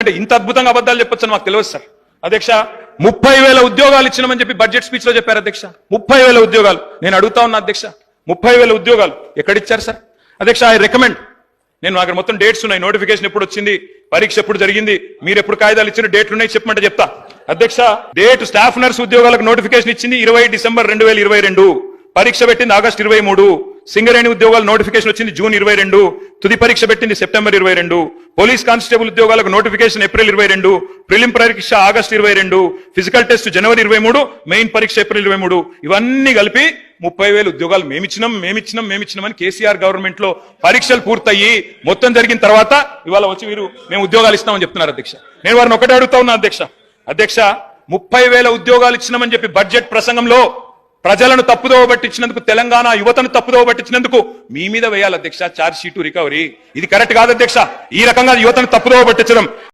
అంటే ఇంత అద్భుతంగా అబద్ధాలు చెప్పొచ్చని మాకు తెలియదు సార్. అధ్యక్ష 30,000 ఉద్యోగాలు ఇచ్చినామని చెప్పి బడ్జెట్ స్పీచ్ లో చెప్పారు అధ్యక్ష. 30,000 ఉద్యోగాలు. నేను అడుగుతా ఉన్నా అధ్యక్ష, 30,000 ఉద్యోగాలు ఎక్కడిచ్చారు సార్? అధ్యక్ష ఐ రికమెండ్, నేను అక్కడ మొత్తం డేట్స్ ఉన్నాయి, నోటిఫికేషన్ ఎప్పుడు వచ్చింది, పరీక్ష ఎప్పుడు జరిగింది, మీరు ఎప్పుడు కాయిదాలు ఇచ్చిన డేట్లు ఉన్నాయి చెప్పమంటే చెప్తా. అధ్యక్ష డేట్ స్టాఫ్ నర్స్ ఉద్యోగాలకు నోటిఫికేషన్ ఇచ్చింది 20 డిసెంబర్ 2022, పరీక్ష పెట్టింది ఆగస్టు 23, సింగరేణి ఉద్యోగాలు నోటిఫికేషన్ వచ్చింది జూన్ 22, తుది పరీక్ష పెట్టింది సెప్టెంబర్ 22, పోలీస్ కానిస్టేబుల్ ఉద్యోగాలకు నోటిఫికేషన్ ఏప్రిల్ 22, ప్రిలిమ్ పరీక్ష ఆగస్టు 22, ఫిజికల్ టెస్ట్ జనవరి 23, మెయిన్ పరీక్ష ఏప్రిల్ 23. ఇవన్నీ కలిపి 30,000 ఉద్యోగాలు మేమిచ్చినామని కేసీఆర్ గవర్నమెంట్ లో పరీక్షలు పూర్తయ్యి మొత్తం జరిగిన తర్వాత ఇవాళ వచ్చి వీరు మేము ఉద్యోగాలు ఇస్తామని చెప్తున్నారు అధ్యక్ష. నేను వారిని ఒకటే అడుగుతా ఉన్నా అధ్యక్ష. అధ్యక్ష 30,000 ఉద్యోగాలు ఇచ్చినామని చెప్పి బడ్జెట్ ప్రసంగంలో ప్రజలను తప్పుదోవ పట్టించినందుకు, తెలంగాణ యువతను తప్పుదోవ పట్టించినందుకు మీ మీద వేయాలి అధ్యక్ష ఛార్జ్ షీటు రికవరీ. ఇది కరెక్ట్ కాదు అధ్యక్ష. ఈ రకంగా యువతను తప్పుదోవ పట్టించడం